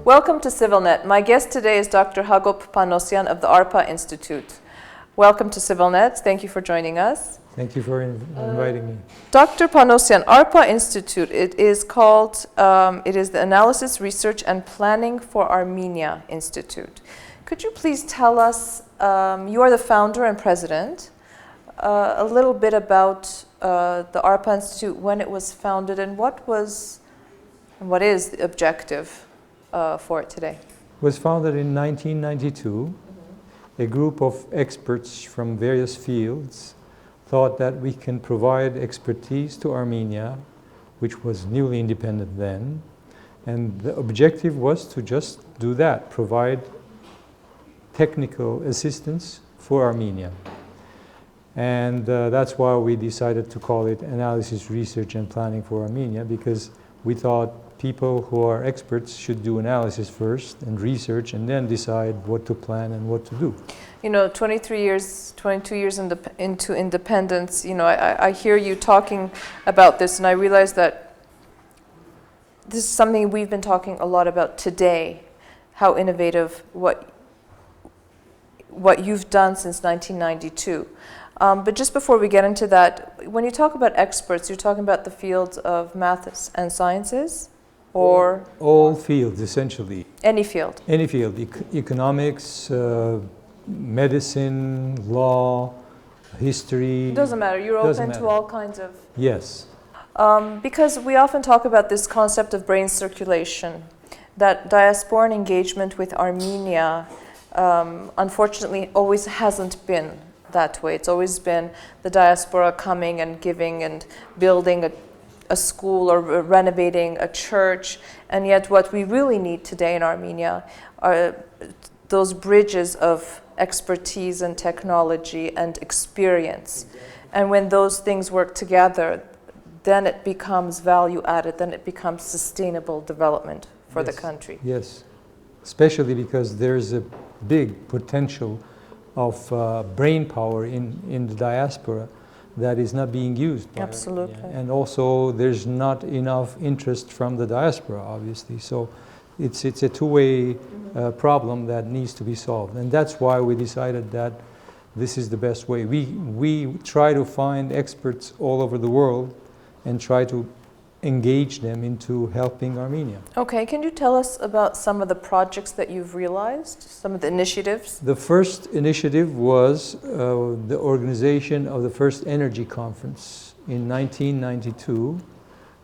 Welcome to CivilNet. My guest today is Dr. Hagop Panosyan of the ARPA Institute. Welcome to CivilNet. Thank you for joining us. Thank you for inviting me. Dr. Panosyan, ARPA Institute, it is the Analysis, Research and Planning for Armenia Institute. Could you please tell us, you are the founder and president, a little bit about the ARPA Institute, when it was founded, and what is the objective for it today? It was founded in 1992. A group of experts from various fields thought that we can provide expertise to Armenia, which was newly independent then, and the objective was to just do that, provide technical assistance for Armenia. And that's why we decided to call it Analysis, Research and Planning for Armenia, because we thought people who are experts should do analysis first and research and then decide what to plan and what to do. You know, 22 years into independence, you know, I hear you talking about this, and I realize that this is something we've been talking a lot about today, how innovative what you've done since 1992. But just before we get into that, when you talk about experts, you're talking about the fields of maths and sciences? Or all fields, essentially. Any field? Any field. Economics, medicine, law, history. It doesn't matter. You're open to all kinds of... Yes. Because we often talk about this concept of brain circulation, that diasporan engagement with Armenia, unfortunately, always hasn't been that way. It's always been the diaspora coming and giving and building a school or renovating a church, and yet what we really need today in Armenia are those bridges of expertise and technology and experience. And when those things work together, then it becomes value added, then it becomes sustainable development for the country. Yes, especially because there's a big potential of brain power in the diaspora that is not being used. Absolutely. And also there's not enough interest from the diaspora, obviously. So it's a two-way problem that needs to be solved. And that's why we decided that this is the best way. We try to find experts all over the world and try to engage them into helping Armenia. Okay, can you tell us about some of the projects that you've realized, some of the initiatives? The first initiative was the organization of the first energy conference in 1992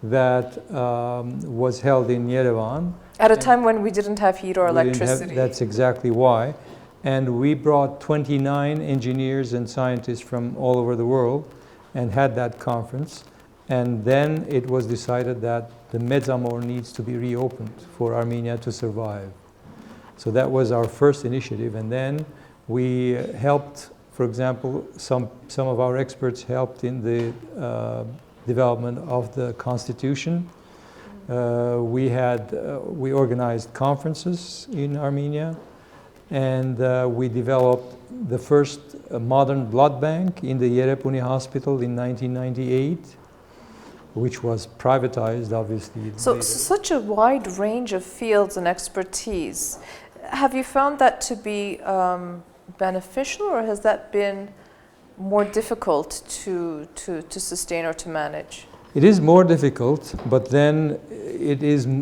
that was held in Yerevan. At a time when we didn't have heat or electricity. That's exactly why. And we brought 29 engineers and scientists from all over the world and had that conference. And then it was decided that the Medzamor needs to be reopened for Armenia to survive. So that was our first initiative. And then we helped, for example, some of our experts helped in the development of the Constitution. We organized conferences in Armenia, and we developed the first modern blood bank in the Yerepuni Hospital in 1998. Which was privatized, obviously. So such a wide range of fields and expertise. Have you found that to be beneficial, or has that been more difficult to sustain or to manage? It is more difficult, but then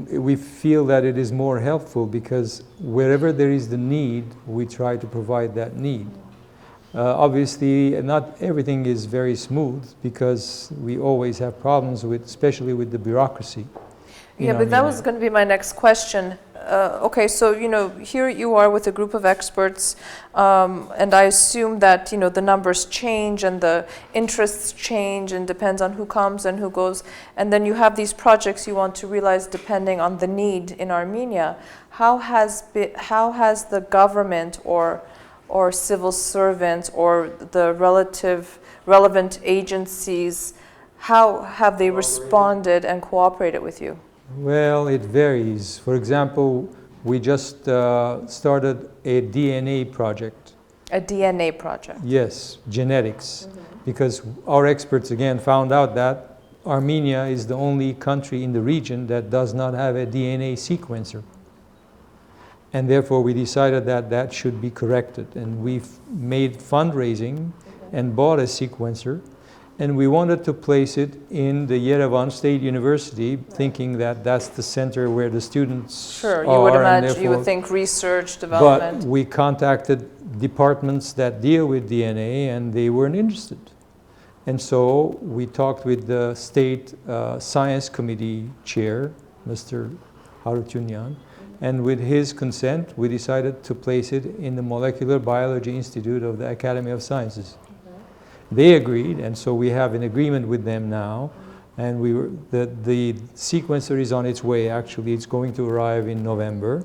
we feel that it is more helpful because wherever there is the need, we try to provide that need. Obviously, not everything is very smooth because we always have problems especially with the bureaucracy. Yeah, but that was going to be my next question. Okay, so here you are with a group of experts, and I assume that the numbers change and the interests change and depends on who comes and who goes, and then you have these projects you want to realize depending on the need in Armenia. How has the government or civil servants or the relevant agencies, how have they responded and cooperated with you? Well, it varies. For example, we just started a DNA project. A DNA project? Yes, genetics. Because our experts again found out that Armenia is the only country in the region that does not have a DNA sequencer. And therefore we decided that that should be corrected. And we've made fundraising and bought a sequencer. And we wanted to place it in the Yerevan State University, thinking that that's the center where the students Sure, you are. would And imagine, you would therefore- think research, But development. we contacted departments that deal with DNA, and they weren't interested. And so we talked with the state science committee chair, Mr. Harutyunyan, and with his consent, we decided to place it in the Molecular Biology Institute of the Academy of Sciences. They agreed, and so we have an agreement with them now, and the sequencer is on its way. Actually, it's going to arrive in November,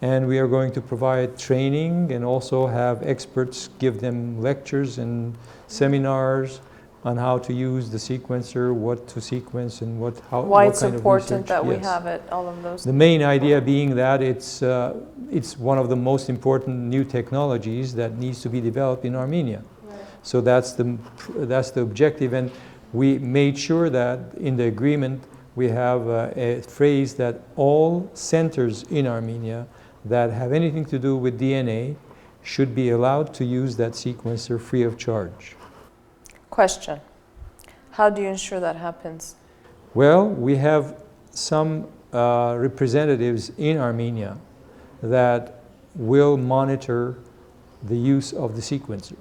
and we are going to provide training and also have experts give them lectures and seminars on how to use the sequencer, what to sequence, and Why what it's kind of important research. that we Yes. have it, all of those. The main idea being that it's one of the most important new technologies that needs to be developed in Armenia. So that's the objective, and we made sure that in the agreement we have a phrase that all centers in Armenia that have anything to do with DNA should be allowed to use that sequencer free of charge. Question. How do you ensure that happens? Well, we have some representatives in Armenia that will monitor the use of the sequencer.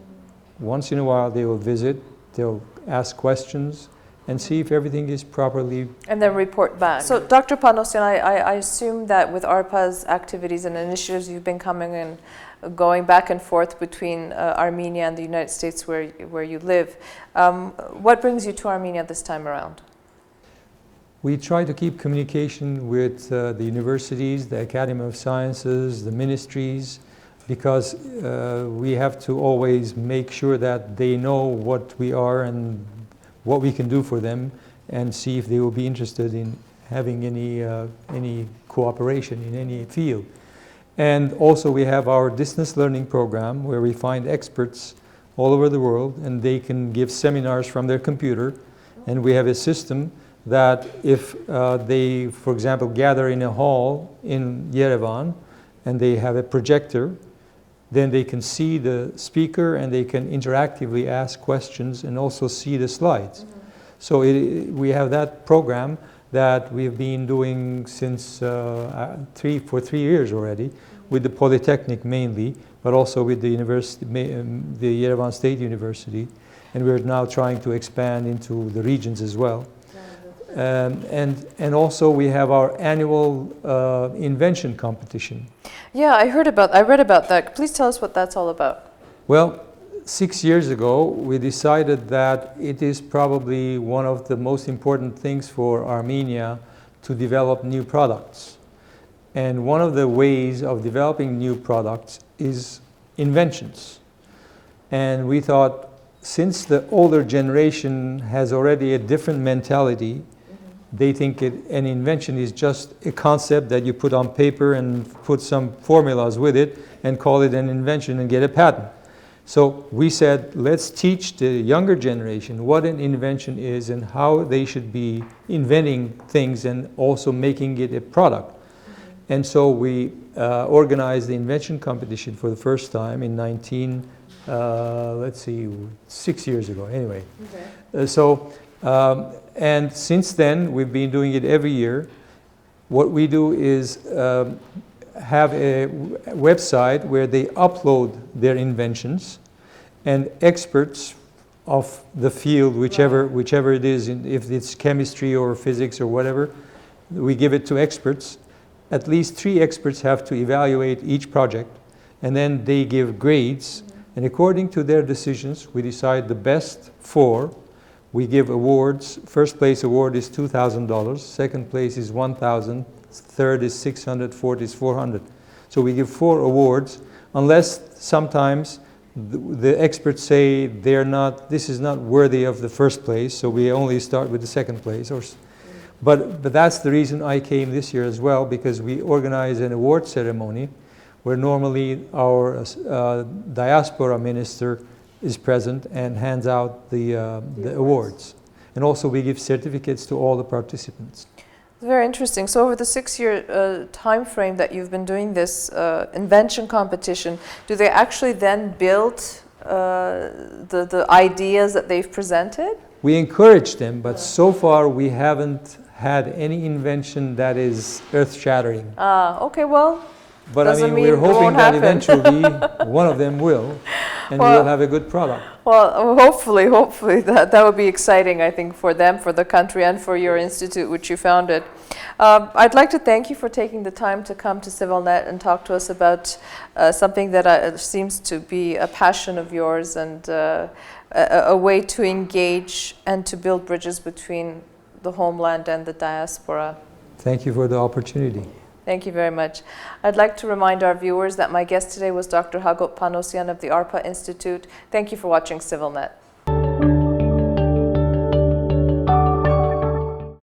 Once in a while they will visit, they'll ask questions and see if everything is properly. And then report back. So Dr. Panosyan, I assume that with ARPA's activities and initiatives, you've been coming and going back and forth between Armenia and the United States where you live. What brings you to Armenia this time around? We try to keep communication with the universities, the Academy of Sciences, the ministries, because we have to always make sure that they know what we are and what we can do for them, and see if they will be interested in having any cooperation in any field. And also we have our distance learning program where we find experts all over the world, and they can give seminars from their computer. And we have a system that if they, for example, gather in a hall in Yerevan and they have a projector, then they can see the speaker and they can interactively ask questions and also see the slides. So we have that program that we've been doing since for 3 years already, with the Polytechnic mainly, but also with the university, the Yerevan State University, and we're now trying to expand into the regions as well. And also we have our annual invention competition. Yeah, I read about that. Please tell us what that's all about. Well, 6 years ago, we decided that it is probably one of the most important things for Armenia to develop new products. And one of the ways of developing new products is inventions. And we thought, since the older generation has already a different mentality, they think an invention is just a concept that you put on paper and put some formulas with it and call it an invention and get a patent. So we said, let's teach the younger generation what an invention is and how they should be inventing things and also making it a product. And so we organized the invention competition for the first time in 6 years ago, anyway. Okay. And since then, we've been doing it every year. What we do is have a website where they upload their inventions, and experts of the field, whichever it is, if it's chemistry or physics or whatever, we give it to experts. At least 3 experts have to evaluate each project, and then they give grades. And according to their decisions, we decide the best 4. We give awards. First place award is $2,000. Second place is $1,000. Third is $600. Fourth is $400. So we give 4 awards, unless sometimes the experts say this is not worthy of the first place, so we only start with the second place. But that's the reason I came this year as well, because we organize an award ceremony where normally our diaspora minister is present and hands out the awards. And also we give certificates to all the participants. It's very interesting. So over the 6-year time frame that you've been doing this invention competition, do they actually then build the ideas that they've presented? We encourage them, but so far we haven't had any invention that is earth-shattering. Okay, well, But I doesn't mean, we're mean it won't hoping that happen. eventually one of them will, and Well, we'll have a good product. well, hopefully that would be exciting, I think, for them, for the country, and for your institute, which you founded. I'd like to thank you for taking the time to come to CivilNet and talk to us about something that seems to be a passion of yours, and a way to engage and to build bridges between the homeland and the diaspora. Thank you for the opportunity. Thank you very much. I'd like to remind our viewers that my guest today was Dr. Hagot Panosian of the ARPA Institute. Thank you for watching CivilNet.